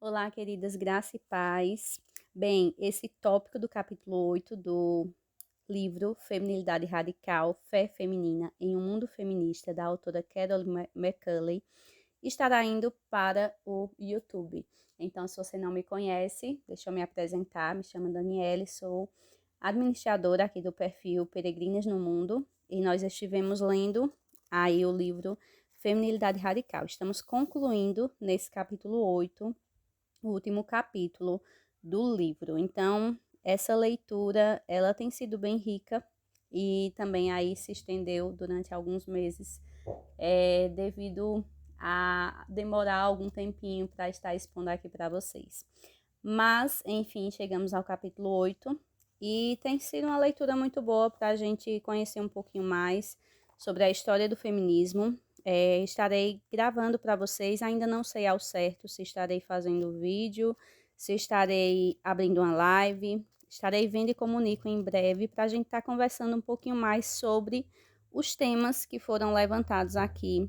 Olá, queridas, graça e paz. Bem, esse tópico do capítulo 8 do livro Feminilidade Radical, Fé Feminina em um Mundo Feminista, da autora Carol McCulley, estará indo para o YouTube. Então, se você não me conhece, deixa eu me apresentar. Me chamo Daniele, sou administradora aqui do perfil Peregrinas no Mundo e nós estivemos lendo aí o livro Feminilidade Radical. Estamos concluindo nesse capítulo 8 o último capítulo do livro. Então, essa leitura, ela tem sido bem rica e também aí se estendeu durante alguns meses, devido a demorar algum tempinho para estar expondo aqui para vocês. Mas, enfim, chegamos ao capítulo 8 e tem sido uma leitura muito boa para a gente conhecer um pouquinho mais sobre a história do feminismo. Estarei gravando para vocês, ainda não sei ao certo se estarei fazendo vídeo, se estarei abrindo uma live, estarei vendo e comunico em breve para a gente estar conversando um pouquinho mais sobre os temas que foram levantados aqui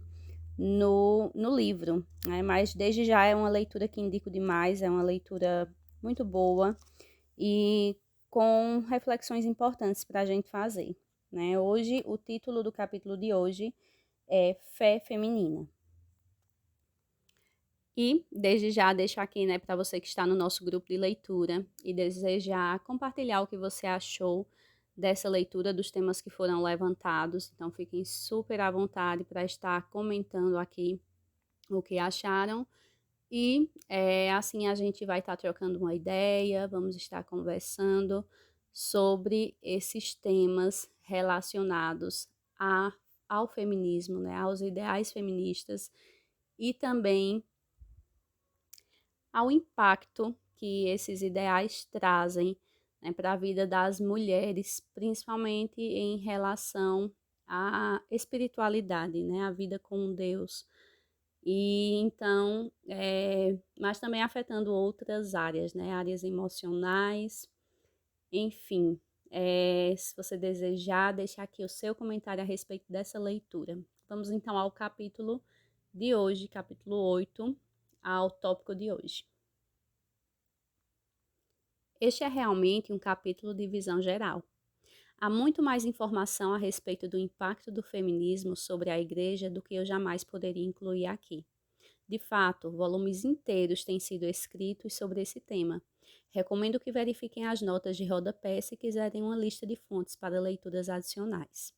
no livro, né? Mas desde já é uma leitura que indico demais, é uma leitura muito boa e com reflexões importantes para a gente fazer, né? Hoje, o título do capítulo de hoje é Fé Feminina. E desde já deixo aqui, né, para você que está no nosso grupo de leitura e desejar compartilhar o que você achou dessa leitura dos temas que foram levantados. Então fiquem super à vontade para estar comentando aqui o que acharam. E assim a gente vai estar trocando uma ideia, vamos estar conversando sobre esses temas relacionados ao feminismo, né, aos ideais feministas e também ao impacto que esses ideais trazem, né, para a vida das mulheres, principalmente em relação à espiritualidade, né, a vida com Deus. E então, mas também afetando outras áreas, né, áreas emocionais, enfim. Se você desejar, deixar aqui o seu comentário a respeito dessa leitura. Vamos então ao capítulo de hoje, capítulo 8, ao tópico de hoje. Este é realmente um capítulo de visão geral. Há muito mais informação a respeito do impacto do feminismo sobre a Igreja do que eu jamais poderia incluir aqui. De fato, volumes inteiros têm sido escritos sobre esse tema. Recomendo que verifiquem as notas de rodapé se quiserem uma lista de fontes para leituras adicionais.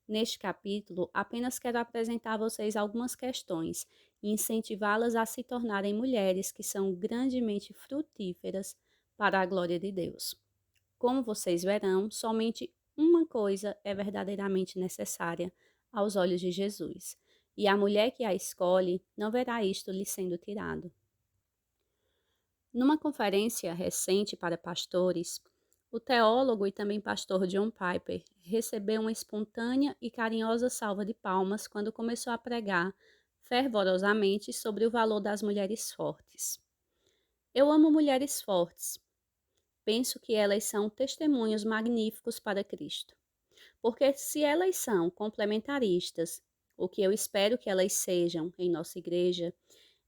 Neste capítulo, apenas quero apresentar a vocês algumas questões e incentivá-las a se tornarem mulheres que são grandemente frutíferas para a glória de Deus. Como vocês verão, somente uma coisa é verdadeiramente necessária aos olhos de Jesus, e a mulher que a escolhe não verá isto lhe sendo tirado. Numa conferência recente para pastores, o teólogo e também pastor John Piper recebeu uma espontânea e carinhosa salva de palmas quando começou a pregar fervorosamente sobre o valor das mulheres fortes. Eu amo mulheres fortes. Penso que elas são testemunhos magníficos para Cristo. Porque se elas são complementaristas, o que eu espero que elas sejam em nossa igreja,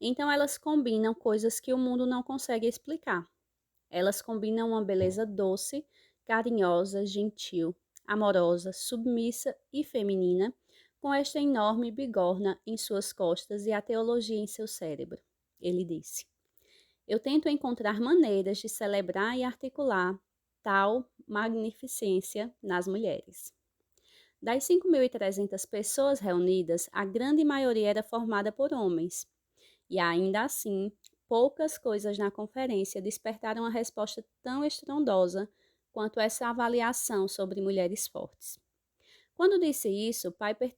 então elas combinam coisas que o mundo não consegue explicar. Elas combinam uma beleza doce, carinhosa, gentil, amorosa, submissa e feminina, com esta enorme bigorna em suas costas e a teologia em seu cérebro. Ele disse: Eu tento encontrar maneiras de celebrar e articular tal magnificência nas mulheres. Das 5.300 pessoas reunidas, a grande maioria era formada por homens. E ainda assim, poucas coisas na conferência despertaram uma resposta tão estrondosa quanto essa avaliação sobre mulheres fortes. Quando disse isso, Piper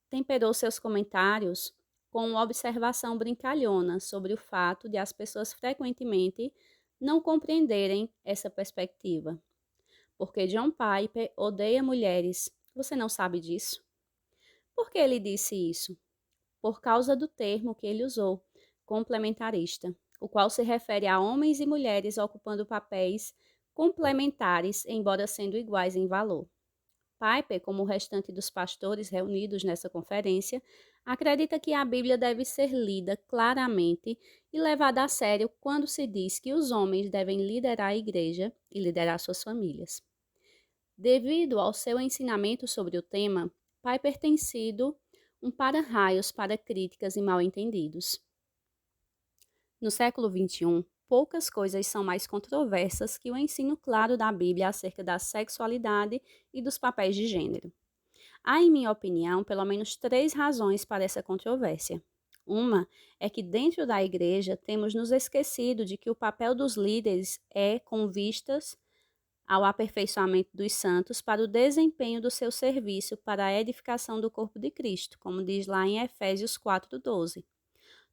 temperou seus comentários com uma observação brincalhona sobre o fato de as pessoas frequentemente não compreenderem essa perspectiva. Porque John Piper odeia mulheres. Você não sabe disso? Por que ele disse isso? Por causa do termo que ele usou, complementarista, o qual se refere a homens e mulheres ocupando papéis complementares, embora sendo iguais em valor. Piper, como o restante dos pastores reunidos nessa conferência, acredita que a Bíblia deve ser lida claramente e levada a sério quando se diz que os homens devem liderar a igreja e liderar suas famílias. Devido ao seu ensinamento sobre o tema, Piper tem sido um para-raios para críticas e mal-entendidos. No século XXI, poucas coisas são mais controversas que o ensino claro da Bíblia acerca da sexualidade e dos papéis de gênero. Há, em minha opinião, pelo menos 3 razões para essa controvérsia. Uma é que dentro da igreja temos nos esquecido de que o papel dos líderes é com vistas ao aperfeiçoamento dos santos para o desempenho do seu serviço para a edificação do corpo de Cristo, como diz lá em Efésios 4:12.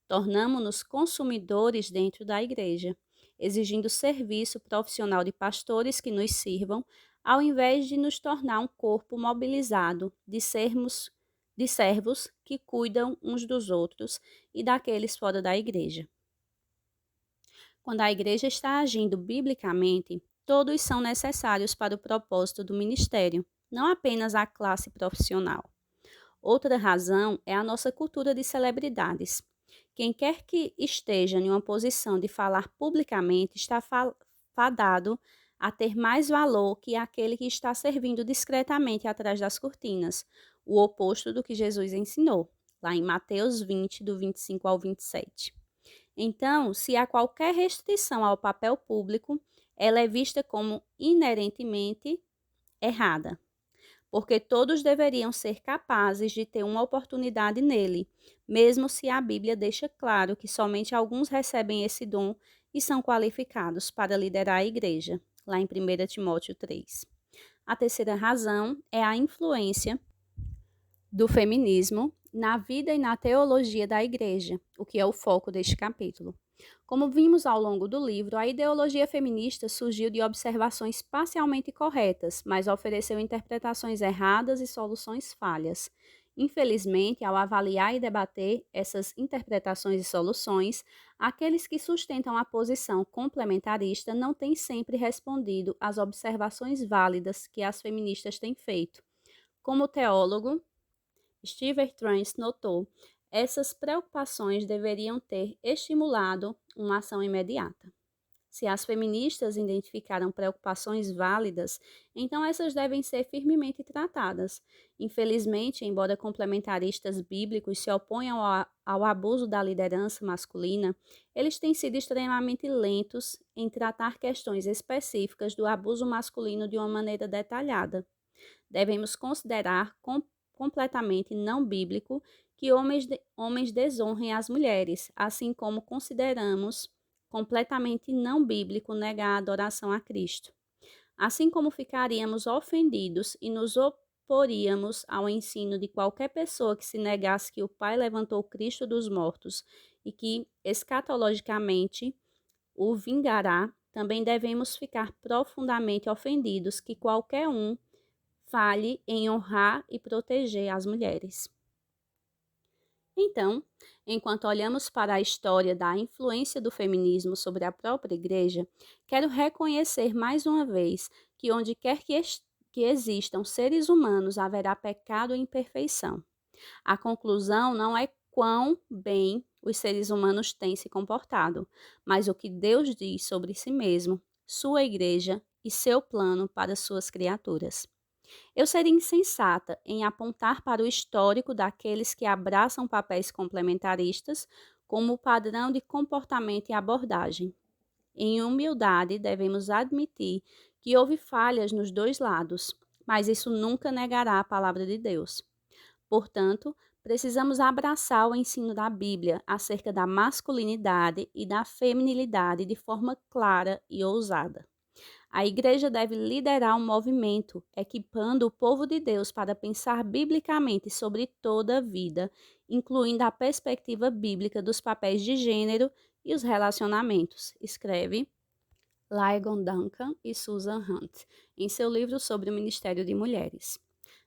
Tornamo-nos consumidores dentro da igreja, exigindo serviço profissional de pastores que nos sirvam, ao invés de nos tornar um corpo mobilizado de servos que cuidam uns dos outros e daqueles fora da igreja. Quando a igreja está agindo biblicamente, todos são necessários para o propósito do ministério, não apenas a classe profissional. Outra razão é a nossa cultura de celebridades. Quem quer que esteja em uma posição de falar publicamente está fadado a ter mais valor que aquele que está servindo discretamente atrás das cortinas, o oposto do que Jesus ensinou, lá em Mateus 20, do 25 ao 27. Então, se há qualquer restrição ao papel público, ela é vista como inerentemente errada, porque todos deveriam ser capazes de ter uma oportunidade nele, mesmo se a Bíblia deixa claro que somente alguns recebem esse dom e são qualificados para liderar a igreja, lá em 1 Timóteo 3. A terceira razão é a influência do feminismo na vida e na teologia da igreja, o que é o foco deste capítulo. Como vimos ao longo do livro, a ideologia feminista surgiu de observações parcialmente corretas, mas ofereceu interpretações erradas e soluções falhas. Infelizmente, ao avaliar e debater essas interpretações e soluções, aqueles que sustentam a posição complementarista não têm sempre respondido às observações válidas que as feministas têm feito. Como teólogo, Steve Trance notou, essas preocupações deveriam ter estimulado uma ação imediata. Se as feministas identificaram preocupações válidas, então essas devem ser firmemente tratadas. Infelizmente, embora complementaristas bíblicos se oponham ao abuso da liderança masculina, eles têm sido extremamente lentos em tratar questões específicas do abuso masculino de uma maneira detalhada. Devemos considerar completamente não bíblico que homens desonrem as mulheres, assim como consideramos completamente não bíblico negar a adoração a Cristo. Assim como ficaríamos ofendidos e nos oporíamos ao ensino de qualquer pessoa que se negasse que o Pai levantou Cristo dos mortos e que, escatologicamente, o vingará, também devemos ficar profundamente ofendidos que qualquer um fale em honrar e proteger as mulheres. Então, enquanto olhamos para a história da influência do feminismo sobre a própria igreja, quero reconhecer mais uma vez que onde quer que existam seres humanos haverá pecado e imperfeição. A conclusão não é quão bem os seres humanos têm se comportado, mas o que Deus diz sobre si mesmo, sua igreja e seu plano para suas criaturas. Eu seria insensata em apontar para o histórico daqueles que abraçam papéis complementaristas como padrão de comportamento e abordagem. Em humildade, devemos admitir que houve falhas nos dois lados, mas isso nunca negará a palavra de Deus. Portanto, precisamos abraçar o ensino da Bíblia acerca da masculinidade e da feminilidade de forma clara e ousada. A igreja deve liderar um movimento, equipando o povo de Deus para pensar biblicamente sobre toda a vida, incluindo a perspectiva bíblica dos papéis de gênero e os relacionamentos, escreve Ligon Duncan e Susan Hunt, em seu livro sobre o Ministério de Mulheres.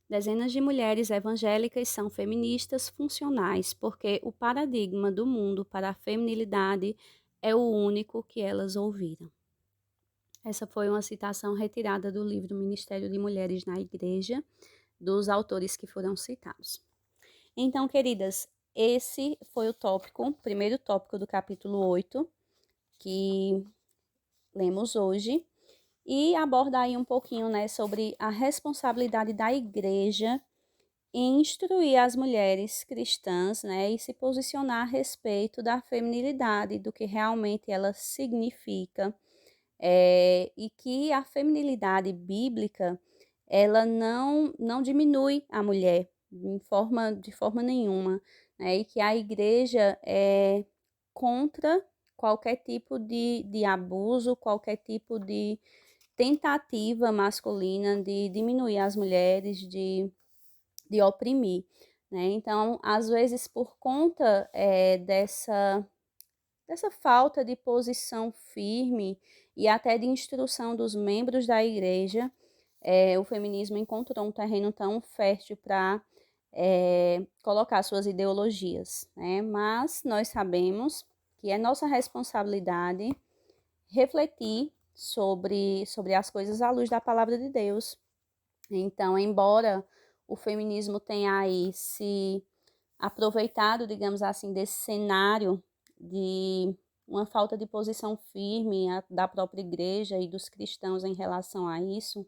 Dezenas de mulheres evangélicas são feministas funcionais porque o paradigma do mundo para a feminilidade é o único que elas ouviram. Essa foi uma citação retirada do livro Ministério de Mulheres na Igreja, dos autores que foram citados. Então, queridas, esse foi o primeiro tópico do capítulo 8, que lemos hoje, e aborda aí um pouquinho, né, sobre a responsabilidade da igreja em instruir as mulheres cristãs, né, e se posicionar a respeito da feminilidade, do que realmente ela significa, e que a feminilidade bíblica, ela não diminui a mulher de forma nenhuma, né, e que a igreja é contra qualquer tipo de abuso, qualquer tipo de tentativa masculina de diminuir as mulheres, de oprimir, né? Então, às vezes, por conta dessa falta de posição firme e até de instrução dos membros da igreja, o feminismo encontrou um terreno tão fértil para colocar suas ideologias, né? Mas nós sabemos que é nossa responsabilidade refletir sobre as coisas à luz da palavra de Deus. Então, embora o feminismo tenha aí se aproveitado, digamos assim, desse cenário de uma falta de posição firme da própria igreja e dos cristãos em relação a isso,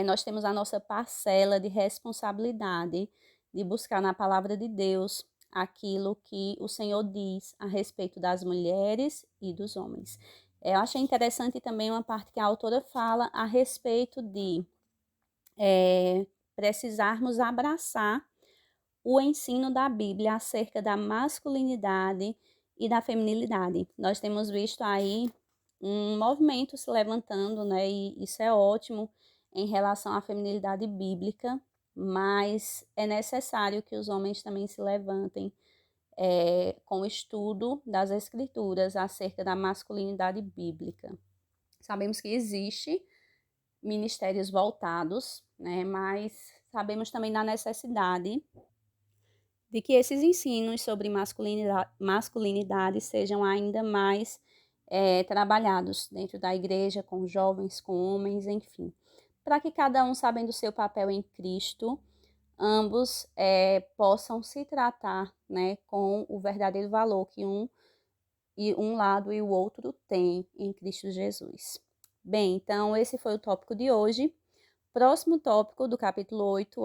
nós temos a nossa parcela de responsabilidade de buscar na palavra de Deus aquilo que o Senhor diz a respeito das mulheres e dos homens. Eu achei interessante também uma parte que a autora fala a respeito de precisarmos abraçar o ensino da Bíblia acerca da masculinidade e da feminilidade. Nós temos visto aí um movimento se levantando, né? E isso é ótimo em relação à feminilidade bíblica, mas é necessário que os homens também se levantem com o estudo das escrituras acerca da masculinidade bíblica. Sabemos que existe ministérios voltados, né? Mas sabemos também da necessidade de que esses ensinos sobre masculinidade sejam ainda mais trabalhados dentro da igreja, com jovens, com homens, enfim, para que cada um, sabendo o seu papel em Cristo, ambos possam se tratar, né, com o verdadeiro valor que um lado e o outro têm em Cristo Jesus. Bem, então esse foi o tópico de hoje. Próximo tópico do capítulo 8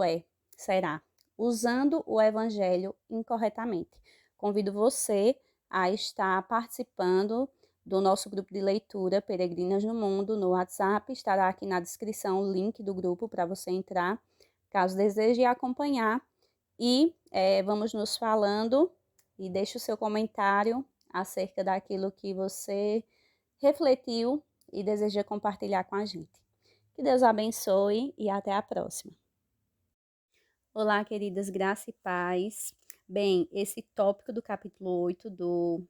será usando o evangelho incorretamente. Convido você a estar participando do nosso grupo de leitura Peregrinas no Mundo no WhatsApp. Estará aqui na descrição o link do grupo para você entrar, caso deseje acompanhar. E vamos nos falando, e deixe o seu comentário acerca daquilo que você refletiu e deseja compartilhar com a gente. Que Deus abençoe e até a próxima. Olá, queridas, graça e paz. Bem, esse tópico do capítulo 8 do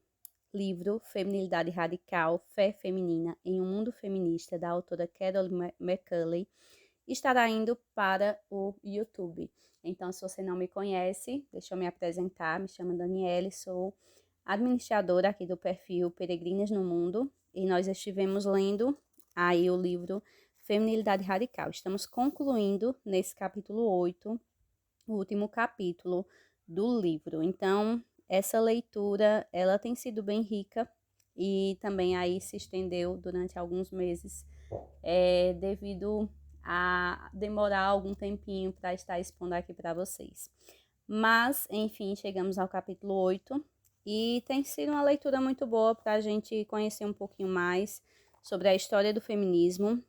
livro Feminilidade Radical, Fé Feminina em um Mundo Feminista, da autora Carol McCulley, estará indo para o YouTube. Então, se você não me conhece, deixa eu me apresentar. Me chamo Daniele, sou administradora aqui do perfil Peregrinas no Mundo e nós estivemos lendo aí o livro Feminilidade Radical. Estamos concluindo nesse capítulo 8, o último capítulo do livro. Então, essa leitura, ela tem sido bem rica e também aí se estendeu durante alguns meses, devido a demorar algum tempinho para estar expondo aqui para vocês. Mas, enfim, chegamos ao capítulo 8 e tem sido uma leitura muito boa para a gente conhecer um pouquinho mais sobre a história do feminismo.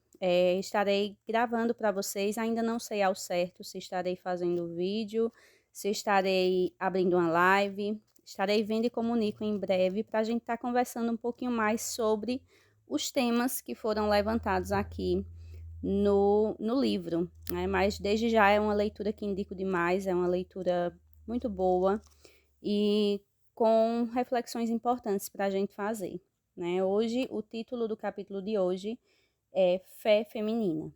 Estarei gravando para vocês, ainda não sei ao certo se estarei fazendo vídeo, se estarei abrindo uma live, estarei vendo e comunico em breve para a gente estar conversando um pouquinho mais sobre os temas que foram levantados aqui no livro, né? Mas desde já é uma leitura que indico demais, é uma leitura muito boa e com reflexões importantes para a gente fazer, né? Hoje, o título do capítulo de hoje é Fé Feminina.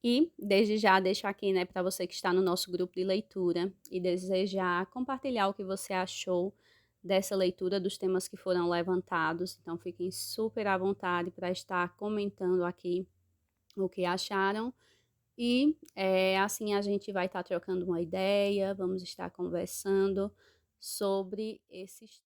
E desde já deixo aqui, né, para você que está no nosso grupo de leitura e desejar compartilhar o que você achou dessa leitura dos temas que foram levantados. Então, fiquem super à vontade para estar comentando aqui o que acharam. E assim a gente vai estar trocando uma ideia, vamos estar conversando sobre esses